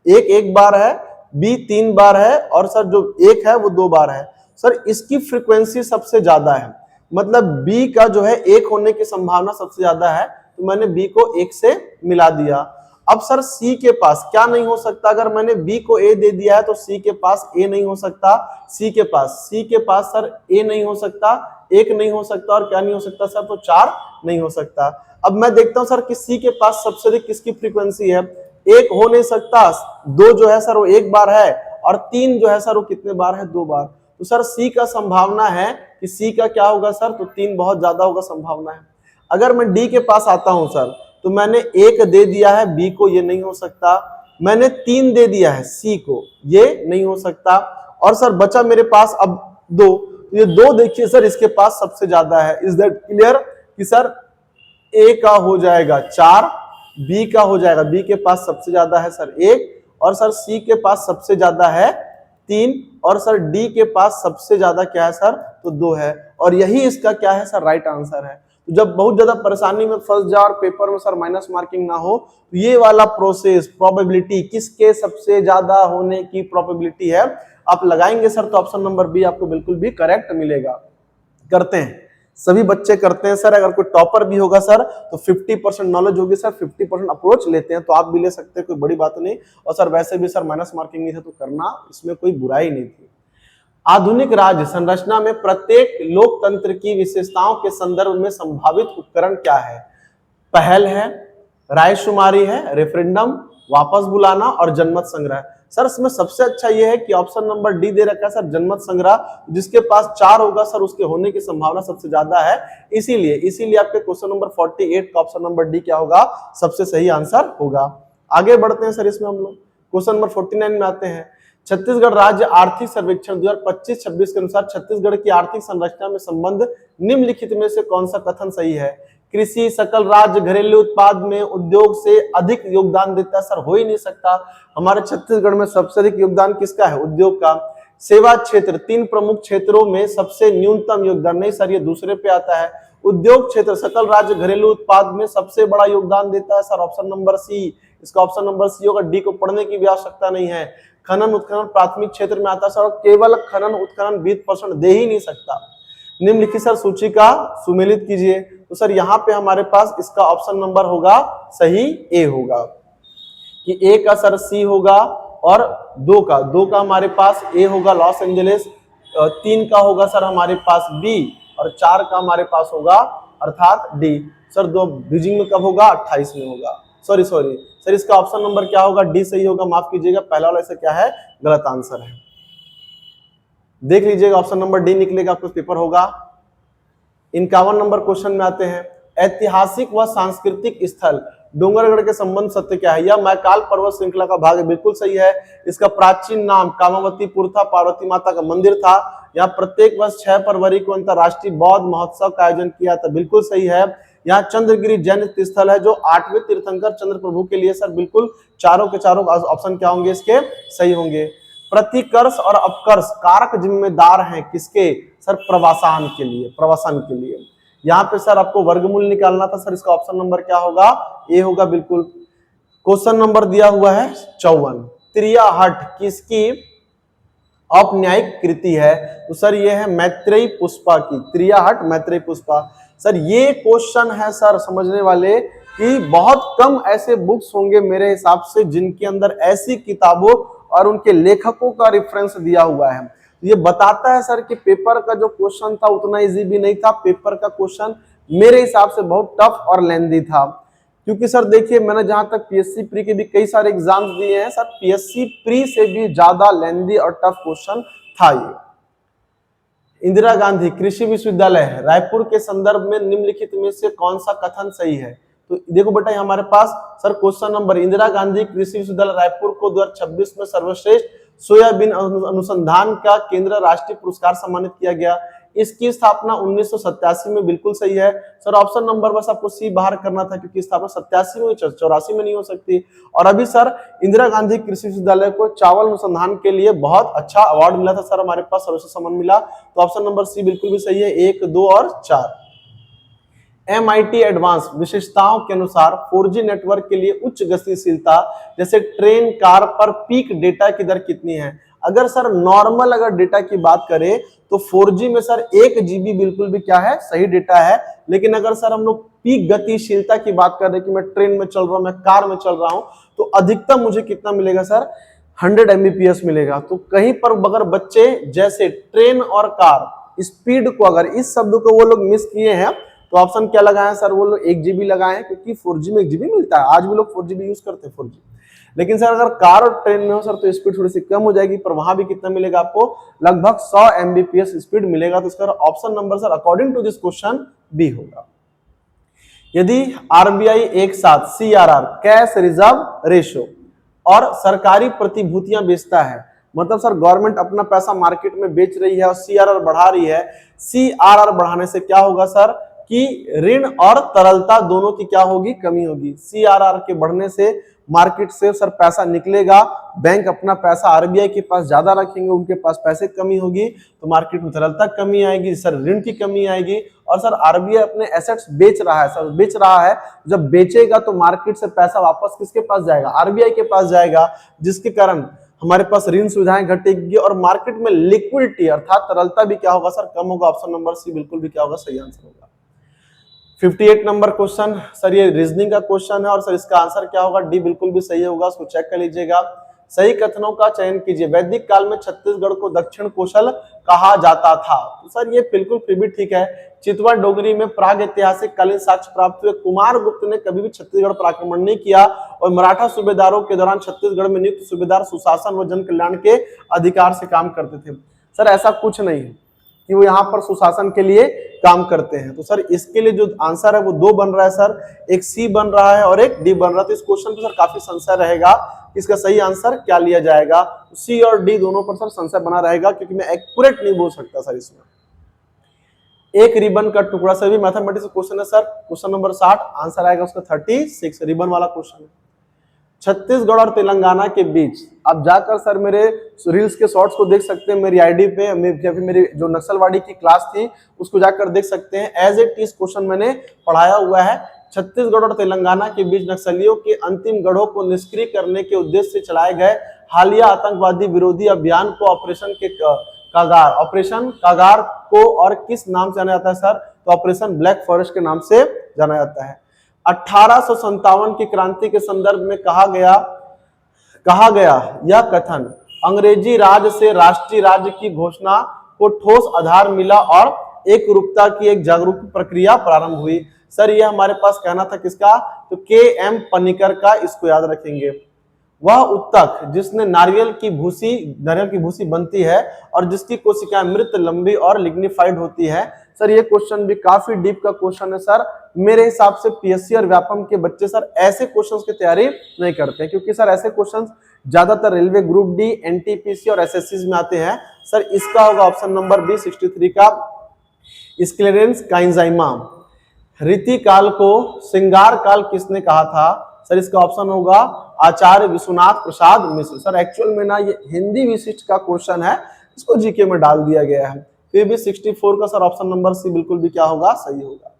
एक बार है, बी 3 बार है, और सर जो 1 है वो 2 बार है। सर इसकी फ्रीक्वेंसी सबसे ज्यादा है, मतलब बी का जो है 1 होने की संभावना सबसे ज्यादा है, तो मैंने बी को 1 से मिला दिया। अब सर सी के पास क्या नहीं हो सकता? अगर मैंने बी को ए दे दिया है तो सी के पास ए नहीं हो सकता, सी के पास सर ए नहीं हो सकता, 1 नहीं हो सकता, और क्या नहीं हो सकता सर? तो 4 नहीं हो सकता। अब मैं देखता हूं सर कि सी के पास सबसे अधिक किसकी फ्रीक्वेंसी है? 1 हो नहीं सकता, 2 जो है सर वो 1 बार है, और 3 जो है सर वो कितने बार है? 2 बार। तो सर सी का संभावना है कि सी का क्या होगा सर? तो 3 बहुत ज्यादा होगा संभावना है। अगर मैं डी के पास आता हूं सर, तो मैंने 1 दे दिया है बी को, ये नहीं हो सकता। मैंने 3 दे दिया है सी को, ये नहीं हो सकता। और सर बचा मेरे पास अब 2, ये 2 देखिए सर इसके पास सबसे ज्यादा है। इज दैट क्लियर कि सर ए का हो जाएगा 4, बी का हो जाएगा, बी के पास सबसे ज्यादा है सर 1, और सर सी के पास सबसे ज्यादा है 3, और सर डी के पास सबसे ज्यादा क्या है सर? तो 2 है, और यही इसका क्या है सर? राइट आंसर है। तो जब बहुत ज्यादा परेशानी में फंस जाए और पेपर में सर माइनस मार्किंग ना हो, तो ये वाला प्रोसेस प्रोबेबिलिटी किसके सबसे ज्यादा होने की प्रोबेबिलिटी है आप लगाएंगे सर, तो ऑप्शन नंबर बी आपको बिल्कुल भी करेक्ट मिलेगा। करते हैं, सभी बच्चे करते हैं सर। अगर कोई टॉपर भी होगा सर तो 50% नॉलेज होगी सर, 50% अप्रोच लेते हैं, तो आप भी ले सकते हैं, कोई बड़ी बात नहीं। और सर वैसे भी सर माइनस मार्किंग नहीं था तो करना इसमें कोई बुराई नहीं थी। आधुनिक राज्य संरचना में प्रत्येक लोकतंत्र की विशेषताओं के संदर्भ में संभावित उपकरण क्या है? पहल है, रायशुमारी है, रेफरेंडम, वापस बुलाना और जनमत संग्रह। सर इसमें सबसे अच्छा यह है कि ऑप्शन नंबर डी दे रखा है सर, जनमत संग्रह। जिसके पास 4 होगा सर उसके होने की संभावना सबसे ज्यादा है, इसीलिए आपके क्वेश्चन नंबर 48 का ऑप्शन नंबर डी क्या होगा? सबसे सही आंसर होगा। आगे बढ़ते हैं सर, इसमें हम लोग क्वेश्चन नंबर 49 में आते हैं। छत्तीसगढ़ राज्य आर्थिक सर्वेक्षण 2025-26 के अनुसार छत्तीसगढ़ की आर्थिक संरचना में संबंध निम्नलिखित में से कौन सा कथन सही है? कृषि सकल राज्य घरेलू उत्पाद में उद्योग से अधिक योगदान देता है। सर हो ही नहीं सकता, हमारे छत्तीसगढ़ में सबसे अधिक योगदान किसका है? उद्योग का। सेवा क्षेत्र 3 प्रमुख क्षेत्रों में सबसे न्यूनतम योगदान, नहीं सर ये दूसरे पे आता है। उद्योग क्षेत्र सकल राज्य घरेलू उत्पाद में सबसे बड़ा योगदान देता है सर ऑप्शन नंबर सी, इसका ऑप्शन नंबर सी होगा। डी को पढ़ने की भी आवश्यकता नहीं है। खनन उत्खनन प्राथमिक क्षेत्र में आता है सर, केवल खनन उत्खनन 20% दे ही नहीं सकता। निम्नलिखित सर सूची का सुमेलित कीजिए, तो सर यहाँ पे हमारे पास इसका ऑप्शन नंबर होगा सही ए होगा, कि ए का सर सी होगा, और 2 का हमारे पास ए होगा लॉस एंजलिस, 3 का होगा सर हमारे पास बी, और 4 का हमारे पास होगा अर्थात डी। सर दो बीजिंग में कब होगा? 28 में होगा। सॉरी सर, इसका ऑप्शन नंबर क्या होगा? डी सही होगा, माफ कीजिएगा, पहला वाला ऐसा क्या है? गलत आंसर है। देख लीजिएगा, ऑप्शन नंबर डी निकलेगा, आपको पेपर होगा। 51 नंबर क्वेश्चन में आते हैं। ऐतिहासिक व सांस्कृतिक स्थल डोंगरगढ़ के संबंध सत्य क्या है? यह मैकाल पर्वत श्रृंखला का भाग है, बिल्कुल सही है। इसका प्राचीन नाम कामावतीपुर था, पार्वती माता का मंदिर था। यहाँ प्रत्येक वर्ष 6 फरवरी को अंतरराष्ट्रीय बौद्ध महोत्सव का आयोजन किया था, बिल्कुल सही है। यहाँ चंद्रगिरी जैन स्थल है जो 8वें तीर्थंकर चंद्र प्रभु के लिए। सर बिल्कुल चारों के चारों ऑप्शन क्या होंगे इसके? सही होंगे। प्रतिकर्ष और अपकर्ष कारक जिम्मेदार हैं किसके? सर प्रवासन के लिए। यहाँ पे सर आपको वर्गमूल निकालना था। सर इसका ऑप्शन नंबर क्या होगा? ए होगा, बिल्कुल। क्वेश्चन नंबर दिया हुआ है 54। त्रियाहट किसकी औपन्यायिक कृति है? तो सर ये है मैत्रेयी पुष्पा की। त्रियाहट मैत्रेयी पुष्पा। सर ये क्वेश्चन है सर समझने वाले कि बहुत कम ऐसे बुक्स होंगे मेरे हिसाब से जिनके अंदर ऐसी किताबों और उनके लेखकों का रेफरेंस दिया हुआ है। ये बताता है सर कि पेपर का जो क्वेश्चन था उतना इजी भी नहीं था। पेपर का क्वेश्चन मेरे हिसाब से बहुत टफ और लेंदी था, क्योंकि सर देखिए मैंने जहां तक पीएससी प्री के भी कई सारे एग्जाम्स दिए हैं, सर पीएससी प्री से भी ज्यादा लेंदी और टफ क्वेश्चन था ये। इंदिरा गांधी कृषि विश्वविद्यालय रायपुर के संदर्भ में निम्नलिखित में से कौन सा कथन सही है? तो देखो बेटा हमारे पास sir question number, Indira Gandhi कृषि विश्वविद्यालय रायपुर को 2026 में सर्वश्रेष्ठ सोयाबीन अनुसंधान का केंद्र राष्ट्रीय पुरस्कार सम्मानित किया गया। इसकी स्थापना 1987 में, बिल्कुल सही है। सर ऑप्शन नंबर बस आपको सी बाहर करना था, क्योंकि स्थापना 87 में 84 में नहीं हो सकती। और अभी सर इंदिरा गांधी कृषि विश्वविद्यालय को चावल अनुसंधान के लिए बहुत अच्छा अवार्ड मिला था। सर हमारे पास सर्वश्रेष्ठ सम्मान मिला, तो ऑप्शन नंबर सी बिल्कुल भी सही है। 1, 2 और 4। MIT एडवांस विशेषताओं के अनुसार 4G नेटवर्क के लिए उच्च गतिशीलता जैसे ट्रेन कार पर पीक डेटा की दर कितनी है? अगर सर नॉर्मल अगर डेटा की बात करें तो 4G में सर 1 GB बिल्कुल भी क्या है? सही डेटा है। लेकिन अगर सर हम लोग पीक गतिशीलता की बात कर रहे हैं कि मैं ट्रेन में चल रहा हूं, मैं कार में चल रहा हूं, तो अधिकतम मुझे कितना मिलेगा सर? 100 Mbps मिलेगा। तो कहीं पर अगर बच्चे जैसे ट्रेन और कार स्पीड को, अगर इस शब्द को वो लोग मिस किए हैं, तो ऑप्शन क्या लगाए सर? वो लोग 1 GB लगाए, क्योंकि 4G में 1 GB मिलता है। आज भी लोग 4GB यूज करते हैं 4G। लेकिन सर अगर कार और ट्रेन में हो सर तो स्पीड थोड़ी सी कम हो जाएगी, पर वहां भी कितना मिलेगा आपको? लगभग 100 Mbps स्पीड मिलेगा। तो इसका option number sir according to this question B होगा। यदि RBI एक साथ CRR कैश रिजर्व रेशो और सरकारी प्रतिभूतियां बेचता है, मतलब सर गवर्नमेंट अपना पैसा मार्केट में बेच रही है और CRR बढ़ा रही है। CRR बढ़ाने से क्या होगा सर? कि ऋण और तरलता दोनों की क्या होगी? कमी होगी। CRR के बढ़ने से मार्केट से सर पैसा निकलेगा, बैंक अपना पैसा RBI के पास ज्यादा रखेंगे, उनके पास पैसे कमी होगी, तो मार्केट में तरलता कमी आएगी, सर ऋण की कमी आएगी। और सर RBI अपने एसेट्स बेच रहा है, सर बेच रहा है, जब बेचेगा तो मार्केट से पैसा वापस किसके पास जाएगा? RBI के पास जाएगा, जिसके कारण हमारे पास ऋण सुविधाएं घटेगी और मार्केट में लिक्विडिटी अर्थात तरलता भी क्या होगा सर? कम होगा। ऑप्शन नंबर सी बिल्कुल भी क्या होगा? सही आंसर होगा। 58 नंबर क्वेश्चन सर ये रीजनिंग का क्वेश्चन है और सर इसका आंसर क्या होगा? डी बिल्कुल भी सही होगा, उसको चेक कर लीजिएगा। सही कथनों का चयन कीजिए। वैदिक काल में छत्तीसगढ़ को दक्षिण कौशल कहा जाता था। तो सर ये बिल्कुल फिर भी ठीक है। चितवा डोगरी में प्राग ऐतिहासिक कालीन साक्ष्य प्राप्त हुए। कुमार गुप्त ने कभी भी छत्तीसगढ़ पर आक्रमण नहीं किया और मराठा सूबेदारों के दौरान छत्तीसगढ़ में नियुक्त सूबेदार सुशासन व जन कल्याण के अधिकार से काम करते थे। सर ऐसा कुछ नहीं है कि वो यहाँ पर सुशासन के लिए काम करते हैं। तो सर इसके लिए जो आंसर है वो 2 बन रहा है सर, एक सी बन रहा है और एक डी बन रहा है। तो इस क्वेश्चन पे सर काफी संशय रहेगा, इसका सही आंसर क्या लिया जाएगा? सी और डी दोनों पर सर संशय बना रहेगा, क्योंकि मैं एक्यूरेट नहीं बोल सकता सर इसमें। एक रिबन का टुकड़ा, सर भी मैथमेटिक्स क्वेश्चन है सर। क्वेश्चन नंबर 60, आंसर आएगा उसका 36, रिबन वाला क्वेश्चन है। छत्तीसगढ़ और तेलंगाना के बीच, आप जाकर सर मेरे रील्स के शॉर्ट्स को देख सकते हैं, मेरी आईडी पे या फिर मेरी जो नक्सलवाड़ी की क्लास थी उसको जाकर देख सकते हैं। एज इट इज क्वेश्चन मैंने पढ़ाया हुआ है। छत्तीसगढ़ और तेलंगाना के बीच नक्सलियों के अंतिम गढ़ों को निष्क्रिय करने के उद्देश्य से चलाए गए हालिया आतंकवादी विरोधी अभियान को ऑपरेशन कागार को और किस नाम से जाना जाता है सर? तो ऑपरेशन ब्लैक फॉरेस्ट के नाम से जाना जाता है। 1857 की क्रांति के संदर्भ में कहा गया यह कथन अंग्रेजी राज से राष्ट्रीय राज्य की घोषणा को ठोस आधार मिला और एक रूपता की एक जागरूक प्रक्रिया प्रारंभ हुई। सर ये हमारे पास कहना था किसका, तो के एम पनिकर का, इसको याद रखेंगे। वह उत्तक जिसने नारियल की भूसी बनती है और जिसकी कोशिकाएं मृत, लंबी और लिग्निफाइड होती है। सर ये क्वेश्चन भी काफी डीप का क्वेश्चन है सर। मेरे हिसाब से पीएससी और व्यापम के बच्चे सर ऐसे क्वेश्चंस की तैयारी नहीं करते, क्योंकि सर ऐसे क्वेश्चंस ज्यादातर रेलवे ग्रुप डी, एनटीपीसी और एसएससी में आते हैं। सर इसका होगा ऑप्शन नंबर बी 63 का स्क्लेरेंस काइंजाइमा। रीति काल को श्रृंगार काल किसने कहा था? सर इसका ऑप्शन होगा आचार्य विश्वनाथ प्रसाद मिश्र। सर एक्चुअल में ना ये हिंदी विशिष्ट का क्वेश्चन है, इसको जीके में डाल दिया गया है। फिर भी 64 का सर ऑप्शन नंबर सी बिल्कुल भी क्या होगा, सही होगा।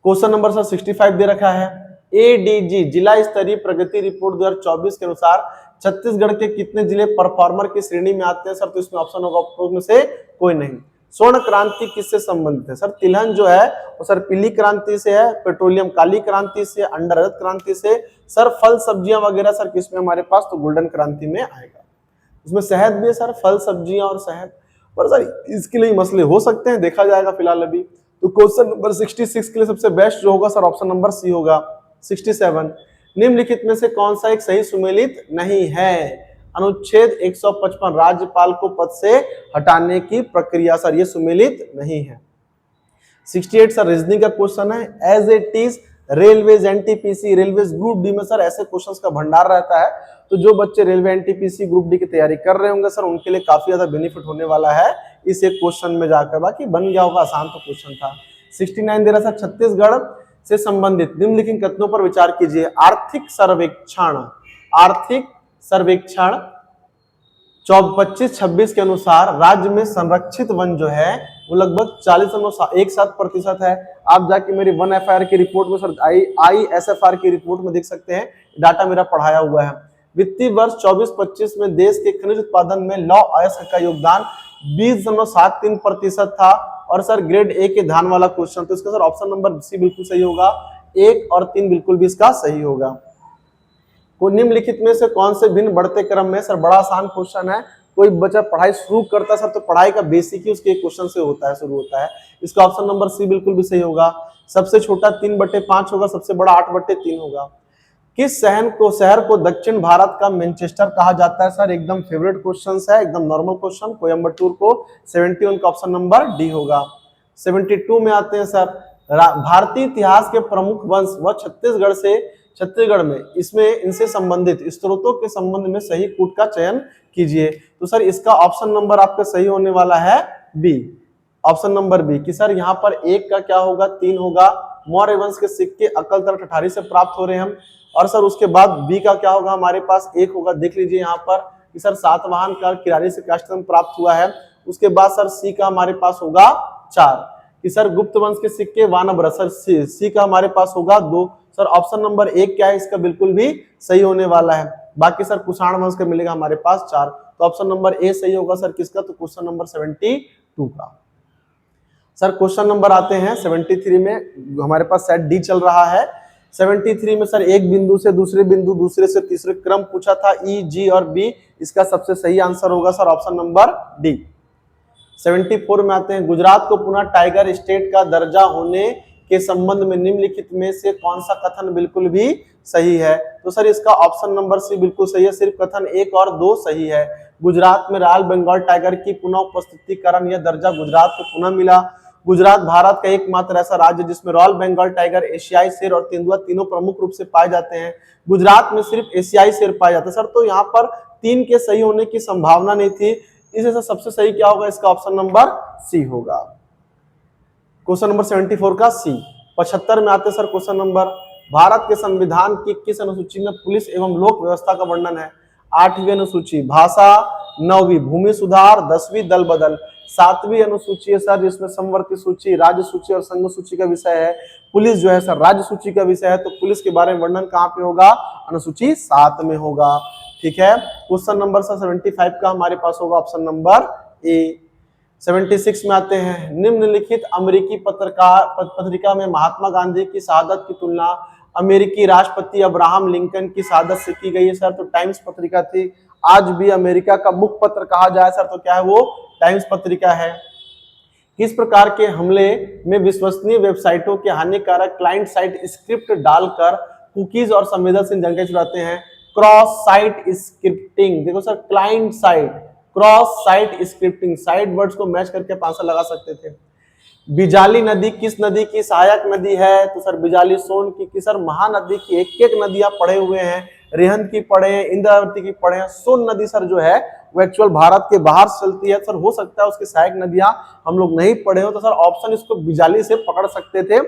क्वेश्चन नंबर सर 65 दे रखा है, एडीजी जिला स्तरीय प्रगति रिपोर्ट 2024 के अनुसार छत्तीसगढ़ के कितने जिले परफॉर्मर की श्रेणी में आते हैं? सर तो इसमें ऑप्शन होगा में से कोई नहीं। स्वर्ण क्रांति किससे संबंधित है? सर तिलहन जो है वो सर पीली क्रांति से है, पेट्रोलियम काली क्रांति से, अंडा रजत क्रांति से। सर फल सब्जियां वगैरह सर किसमें हमारे पास, तो गोल्डन क्रांति में आएगा। उसमें शहद भी है सर, फल सब्जियां और शहद, पर सर इसके लिए मसले हो सकते हैं, देखा जाएगा फिलहाल अभी। तो क्वेश्चन नंबर 66 के लिए सबसे बेस्ट जो होगा सर ऑप्शन नंबर सी होगा। 67 निम्नलिखित में से कौन सा एक सही सुमेलित नहीं है? अनुच्छेद 155 राज्यपाल को पद से हटाने की प्रक्रिया, सर ये सुमेलित नहीं है। 68 सर रीजनिंग का क्वेश्चन है, as it is railways NTPC railways group D में सर ऐसे क्वेश्चंस का भंडार रहता है। तो जो बच्चे रेलवे एनटीपीसी ग्रुप डी की तैयारी कर रहे होंगे सर उनके लिए काफी ज्यादा बेनिफिट होने वाला है इस एक क्वेश्चन में जाकर। बाकी बन गया होगा, आसान तो क्वेश्चन था। 69 दे रहा था, छत्तीसगढ़ से संबंधित निम्नलिखित कथनों पर विचार कीजिए। आर्थिक सर्वेक्षण 25-26 के अनुसार राज्य में संरक्षित वन जो है वो लगभग 40.17% है। आप जाके मेरी वन एफआईआर की रिपोर्ट में सर ISFR की रिपोर्ट में देख सकते हैं, डाटा मेरा पढ़ाया हुआ है। वित्तीय वर्ष 24-25 में देश के खनिज उत्पादन में लौह अयस्क का योगदान 20.73% था। और सर ग्रेड ए के ध्यान वाला क्वेश्चन, तो इसका सर ऑप्शन नंबर सी बिल्कुल सही होगा। 1 और 3 बिल्कुल भी इसका सही होगा। को निम्नलिखित में से कौन से भिन्न बढ़ते क्रम में, सर बड़ा आसान क्वेश्चन है। कोई बच्चा पढ़ाई शुरू करता है सर तो पढ़ाई का बेसिक ही उसके क्वेश्चन से होता है, शुरू होता है। इसका ऑप्शन नंबर सी बिल्कुल भी सही होगा। सबसे छोटा 3/5 होगा, सबसे बड़ा 8/3 होगा। किस शहर को दक्षिण भारत का मैनचेस्टर कहा जाता है? सर एकदम फेवरेट क्वेश्चन है, एकदम नॉर्मल क्वेश्चन। कोयम्बटूर को 71 का ऑप्शन नंबर डी होगा। 72 में आते हैं सर, भारतीय इतिहास के प्रमुख वंश व छत्तीसगढ़ में इसमें इनसे संबंधित स्त्रोतों के संबंध में सही कूट का चयन कीजिए। तो सर इसका ऑप्शन नंबर आपका सही होने वाला है बी, ऑप्शन नंबर बी कि सर यहाँ पर 1 का क्या होगा, 3 होगा। मौर्य वंश के सिक्के अकलतरा ठठारी से प्राप्त हो रहे हैं हम। और सर उसके बाद बी का क्या होगा, हमारे पास 1 होगा। देख लीजिए यहाँ पर कि सर सातवाहन काल किरारी से काष्ठम प्राप्त हुआ है। उसके बाद सर सी का हमारे पास होगा 4 कि सर गुप्त वंश के सिक्के वानब्रत, सर सी का हमारे पास होगा 2। सर ऑप्शन नंबर 1 क्या है, इसका बिल्कुल भी सही होने वाला है। बाकी सर कुषाण वंश का मिलेगा हमारे पास 4, तो ऑप्शन नंबर ए सही होगा सर किसका, तो क्वेश्चन नंबर 72 का। सर क्वेश्चन नंबर आते हैं 73 में, हमारे पास सेट डी चल रहा है। 73 में सर एक बिंदु से दूसरे बिंदु, दूसरे से तीसरे क्रम पूछा था, ई, जी और बी। इसका सबसे सही आंसर होगा सर ऑप्शन नंबर डी। 74 में आते हैं, गुजरात को पुनः टाइगर स्टेट का दर्जा होने के संबंध में निम्नलिखित में से कौन सा कथन बिल्कुल भी सही है? तो सर इसका ऑप्शन नंबर सी बिल्कुल सही है, सिर्फ कथन 1 और 2 सही है। गुजरात में रॉयल बंगाल टाइगर की पुनः उपस्थिति कारण यह दर्जा गुजरात को पुनः मिला। गुजरात भारत का एकमात्र ऐसा राज्य जिसमें रॉयल बंगाल टाइगर, एशियाई शेर और तेंदुआ तीनों प्रमुख रूप से पाए जाते हैं। गुजरात में सिर्फ एशियाई शेर पाए जाते हैं। सर तो यहाँ पर 3 के सही होने की संभावना नहीं थी, इसे सबसे सही क्या होगा, इसका ऑप्शन नंबर सी होगा। क्वेश्चन नंबर 74 का सी। 75 में आते सर क्वेश्चन नंबर, भारत के संविधान की किस अनुसूची में पुलिस एवं लोक व्यवस्था का वर्णन है? 8वीं अनुसूची भाषा, 9वीं भूमि सुधार, 10वीं दल बदल, 7वीं अनुसूची है सर जिसमें समवर्ती सूची, राज्य सूची और संघ सूची का विषय है। पुलिस जो है सर राज्य सूची का विषय है, तो पुलिस के बारे में वर्णन कहाँ पे होगा, अनुसूची 7 में होगा। ठीक है, क्वेश्चन नंबर सर 75 का हमारे पास होगा ऑप्शन नंबर ए। 76 में आते हैं, निम्नलिखित अमेरिकी पत्रिका में महात्मा गांधी की शहादत की तुलना अमेरिकी राष्ट्रपति अब्राहम लिंकन की शहादत से की गई है। सर तो टाइम्स पत्रिका थी, आज भी अमेरिका का मुख्य पत्र कहा जाए सर तो क्या है वो टाइम्स पत्रिका है। किस प्रकार के हमले में विश्वसनीय वेबसाइटों के हानिकारक क्लाइंट साइट स्क्रिप्ट डालकर कुकीज और संवेदनशील जानकारी चुराते हैं? Cross site scripting. देखो sir, client side, cross site scripting, side words को मैच करके आप आंसर लगा सकते थे। बिजाली नदी किस नदी की सहायक नदी है? तो सर बिजाली सोन की सर महानदी की एक एक नदियां पढ़े हुए हैं, रेहंद की पढ़े हैं, इंद्रावती की पढ़े हैं। सोन नदी सर जो है वो एक्चुअल भारत के बाहर से चलती है सर, हो सकता है उसकी सहायक नदियां हम लोग नहीं पढ़े हो, तो सर ऑप्शन इसको बिजाली से पकड़ सकते थे,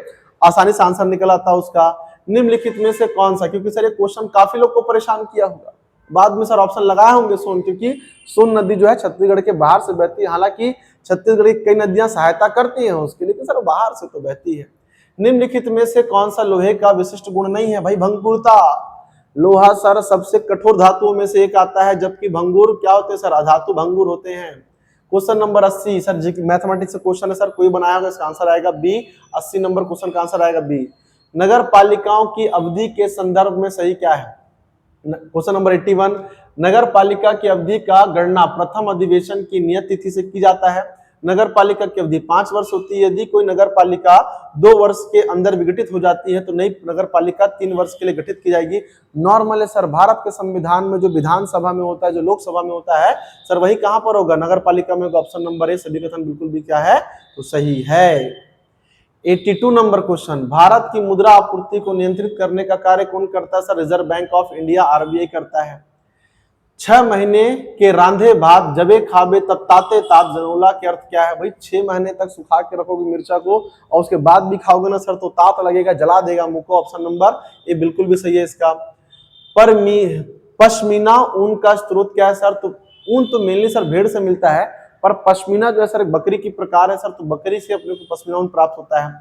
आसानी से आंसर निकल आता उसका। निम्नलिखित में से कौन सा, क्योंकि सर ये क्वेश्चन काफी लोग को परेशान किया होगा, बाद में सर ऑप्शन लगाए होंगे सोन, क्योंकि सोन नदी जो है छत्तीसगढ़ के बाहर से बहती है, हालांकि छत्तीसगढ़ की कई नदियां सहायता करती हैं उसके, लेकिन सर बाहर से तो बहती है। निम्नलिखित में से कौन सा लोहे का विशिष्ट गुण नहीं है? भाई भंगुरता। लोहा सर सबसे कठोर धातुओं में से एक आता है, जबकि भंगुर क्या होते हैं सर? अधातु भंगुर होते हैं। क्वेश्चन नंबर 80 सर जी मैथमेटिक्स से क्वेश्चन है सर, कोई बनाया होगा, इसका आंसर आएगा बी। 80 नंबर क्वेश्चन का आंसर आएगा बी। नगर पालिकाओं की अवधि के संदर्भ में सही क्या है? क्वेश्चन नंबर 81, नगर पालिका की अवधि का गणना प्रथम अधिवेशन की नियत तिथि से की जाता है। नगर पालिका की अवधि 5 वर्ष होती है। यदि कोई नगर पालिका 2 वर्ष के अंदर विघटित हो जाती है तो नई नगर पालिका 3 वर्ष के लिए गठित की जाएगी। नॉर्मल है सर, भारत के संविधान में जो विधानसभा में होता है, जो लोकसभा में होता है सर, वही कहां पर होगा? नगर पालिका में होगा। ऑप्शन नंबर ए सभी कथन बिल्कुल भी क्या है? तो सही है। 82 नंबर क्वेश्चन, भारत की मुद्रा आपूर्ति को नियंत्रित करने का कार्य कौन करता है sir? Reserve bank of India RBI करता है। 6 महीने के रांधे भात जबे खाबे तब ताते तात जनोला के अर्थ क्या है? भाई 6 महीने तक सुखा के रखोगे मिर्चा को और उसके बाद भी खाओगे ना सर तो तात लगेगा, जला देगा मुंह को। ऑप्शन नंबर ए बिल्कुल भी सही है इसका। पश्मीना ऊन का स्रोत क्या है सर? तो ऊन तो मेनली सर भेड़ से मिलता है, पर पश्मीना जो है सर बकरी की प्रकार है सर, तो बकरी से अपने को पश्मीना ऊन प्राप्त होता है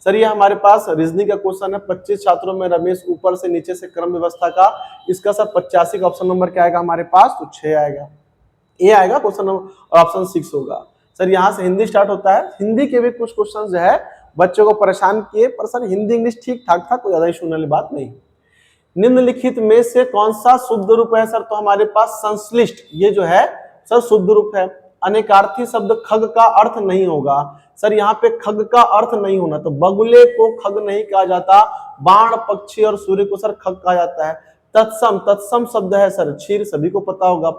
सर। ये हमारे पास रीजनिंग का क्वेश्चन है, 25 छात्रों में रमेश ऊपर से नीचे से क्रम व्यवस्था का, इसका सर 85 का ऑप्शन नंबर क्या आएगा हमारे पास? तो 6 आएगा, ए आएगा क्वेश्चन नंबर, और ऑप्शन 6 होगा सर। यहाँ से हिंदी स्टार्ट होता है। हिंदी के भी कुछ क्वेश्चन जो है बच्चों को परेशान किए, पर सर हिंदी इंग्लिश ठीक ठाक था, कोई ज्यादा इशू वाली बात नहीं। निम्नलिखित में से कौन सा शुद्ध रूप है सर? तो हमारे पास संश्लिष्ट, ये जो है सर शुद्ध रूप है। अनेकार्थी शब्द खग का अर्थ नहीं होगा सर, यहाँ पे खग का अर्थ नहीं होना, तो बगुले को खग नहीं कहा जाता, बाण पक्षी और सूर्य को सर खग कहा जाता है। तत्सम, तत्सम शब्द है सर क्षीर, सभी को पता होगा।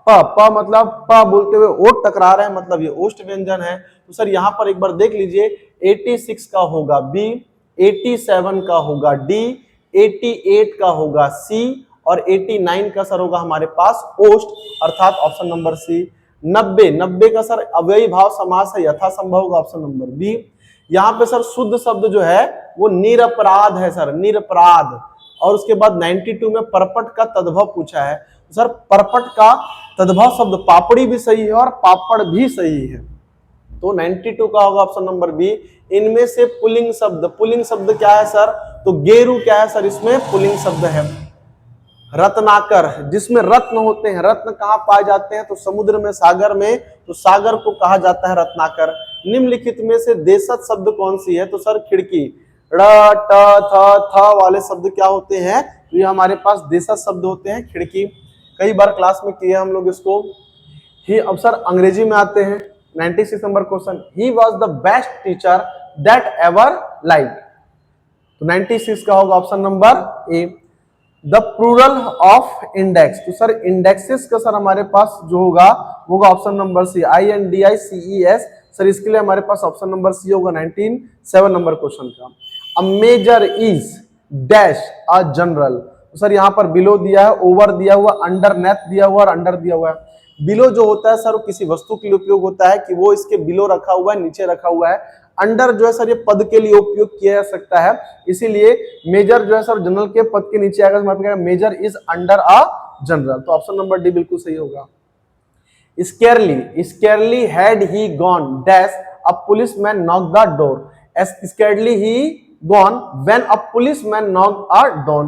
प मतलब प बोलते हुए ओट टकरा रहे हैं, मतलब ये ओष्ठ व्यंजन है। तो सर यहाँ पर एक बार देख लीजिए, 86 का होगा बी, 87 का होगा डी, 88 का होगा सी, और 89 का सर होगा हमारे पास ओष्ठ, अर्थात ऑप्शन नंबर सी। 90 का सर अव्ययी भाव समास है, यथासंभव होगा ऑप्शन नंबर बी। यहाँ पे सर शुद्ध शब्द जो है वो निरपराध है सर, निरपराध। और उसके बाद 92 में परपट का तद्भव पूछा है, सर परपट का तद्भव शब्द पापड़ी भी सही है और पापड़ भी सही है, तो 92 का होगा ऑप्शन नंबर बी। इनमें से पुल्लिंग शब्द क्या है सर? तो गेरू क्या है सर? इसमें पुल्लिंग शब्द है। रत्नाकर, जिसमें रत्न होते हैं, रत्न कहाँ पाए जाते हैं? तो समुद्र में, सागर में, तो सागर को कहा जाता है रत्नाकर। निम्नलिखित में से देशज शब्द कौन सी है? तो सर खिड़की। ड़ ट थ वाले शब्द क्या होते हैं? तो ये हमारे पास देशज शब्द होते हैं, खिड़की। कई बार क्लास में किए हम लोग इसको। ही, अब सर अंग्रेजी में आते हैं। 96 number question, he was the best teacher that ever like, तो 96 का होगा option number A. The plural of index, तो सर इंडेक्सेस का सर हमारे पास जो होगा वो होगा option number C, INDICES sir, इसके लिए हमारे पास ऑप्शन नंबर सी होगा 97 नंबर क्वेश्चन का। A major is dash a general, तो सर यहाँ पर बिलो दिया है, ओवर दिया हुआ, अंडर नेथ दिया हुआ और अंडर दिया हुआ है। बिलो जो होता है सर वो किसी वस्तु के लिए उपयोग होता है कि वो इसके बिलो रखा हुआ है, नीचे रखा हुआ है। अंडर जो है सर ये पद के लिए उपयोग किया जा सकता है, इसीलिए मेजर जो है सर जनरल के पद के नीचे आएगा, major is under a general, तो ऑप्शन नंबर डी बिल्कुल सही होगा। Scarcely had he gone dash a policeman knock the door, scarcely he gone when a policeman knock a door,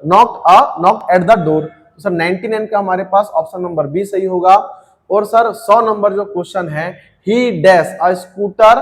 knock at the door, तो sir 99 का हमारे पास option number B सही होगा। और सर 100 नंबर जो क्वेश्चन है, ही dash a scooter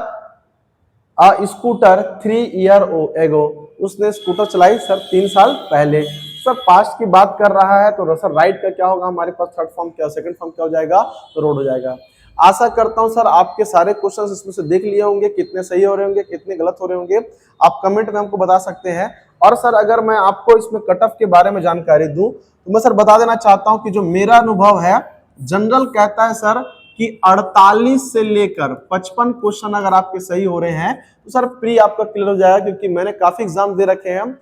3 year ago, उसने scooter चलाई सर 3 साल पहले। सर पास्ट की बात कर रहा है तो सर राइट का क्या होगा हमारे पास? थर्ड फॉर्म क्या, सेकंड फॉर्म क्या हो जाएगा? तो रोड हो जाएगा। आशा करता हूं सर आपके सारे क्वेश्चंस इसमें से देख लिए होंगे, कितने सही हो रहे होंगे, कितने गलत हो रहे होंगे, आप कमेंट में हमको बता सकते हैं। और सर अगर मैं आपको इसमें कट ऑफ के बारे में जानकारी दूं तो मैं सर बता देना चाहता हूं कि जो मेरा अनुभव है, जनरल कहता है सर कि 48 से लेकर 55 क्वेश्चन अगर आपके सही हो रहे हैं तो सर प्री आपका क्लियर हो जाएगा, क्योंकि मैंने काफी एग्जाम दे रखे हैं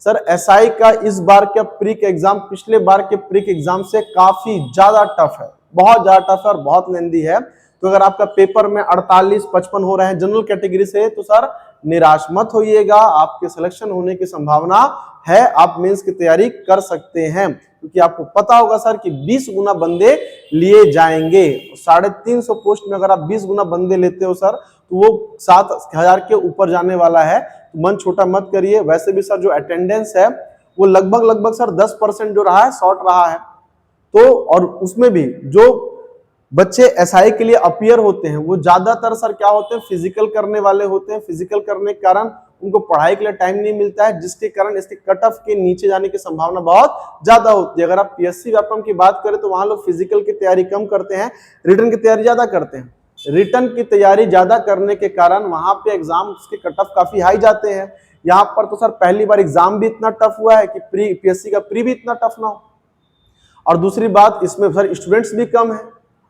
सर। एसआई का इस बार का प्री के एग्जाम पिछले बार के प्री के एग्जाम से काफी ज्यादा टफ है, बहुत ज्यादा टफ है और बहुत लेंदी है। तो अगर आपका पेपर में 48-55 हो रहे हैं जनरल कैटेगरी से तो सर निराश मत होइएगा, आपके सिलेक्शन होने की संभावना है, आप मेंस की तैयारी कर सकते हैं, क्योंकि आपको पता होगा सर कि 20 गुना बंदे लिए जाएंगे। 350 पोस्ट में अगर आप 20 गुना बंदे लेते हो सर तो वो 7000 के ऊपर जाने वाला है। तो मन छोटा मत करिए। वैसे भी सर जो अटेंडेंस है वो लगभग सर 10% जो रहा है शॉर्ट रहा है। तो और उसमें भी जो बच्चे एसआई के लिए अपीयर होते हैं वो ज्यादातर सर क्या होते हैं, फिजिकल करने वाले होते हैं। फिजिकल करने के कारण उनको पढ़ाई के लिए टाइम नहीं मिलता है, जिसके कारण इसके कट ऑफ के नीचे जाने की संभावना बहुत ज्यादा होती है। अगर आप पीएससी व्यापम की बात करें तो वहां लोग फिजिकल की तैयारी कम करते हैं, रिटर्न की तैयारी ज्यादा करते हैं। रिटर्न की तैयारी ज्यादा करने के कारण वहां पे एग्जाम के कट ऑफ काफी हाई जाते हैं। यहाँ पर तो सर पहली बार एग्जाम भी इतना टफ हुआ है कि पीएससी का प्री भी इतना टफ ना हो। और दूसरी बात, इसमें सर स्टूडेंट्स भी कम है,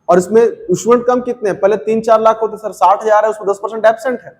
और इसमें स्टूडेंट कम कितने हैं, पहले 3-4 लाख होते सर, 60,000 है, उसमें 10% एब्सेंट है।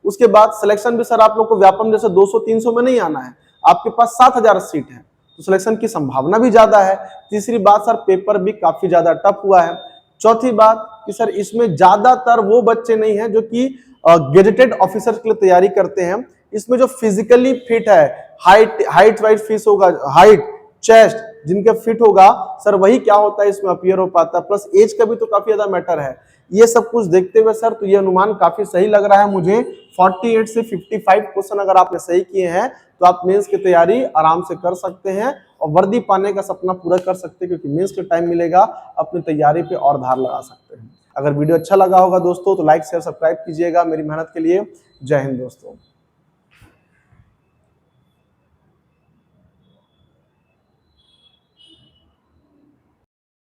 उसके बाद सिलेक्शन भी सर आप लोग को व्यापम जैसे 200-300 में नहीं आना है, आपके पास 7,000 सीट है, तो सिलेक्शन की संभावना भी ज्यादा है। तीसरी बात सर पेपर भी काफी ज्यादा टफ हुआ है। चौथी बात कि सर इसमें ज्यादातर वो बच्चे नहीं है जो कि गेजेटेड ऑफिसर के लिए तैयारी करते हैं। इसमें जो फिजिकली फिट है, हाइट वाइट फिट होगा, हाइट चेस्ट जिनके फिट होगा सर वही क्या होता है इसमें अपीयर हो पाता है। प्लस एज का भी तो काफी ज्यादा मैटर है। ये सब कुछ देखते हुए सर तो ये अनुमान काफी सही लग रहा है मुझे। 48 से 55 क्वेश्चन अगर आपने सही किए हैं तो आप मेंस की तैयारी आराम से कर सकते हैं और वर्दी पाने का सपना पूरा कर सकते हैं, क्योंकि मेंस के टाइम मिलेगा, अपनी तैयारी पे और धार लगा सकते हैं। अगर वीडियो अच्छा लगा होगा दोस्तों तो लाइक शेयर सब्सक्राइब कीजिएगा मेरी मेहनत के लिए। जय हिंद दोस्तों।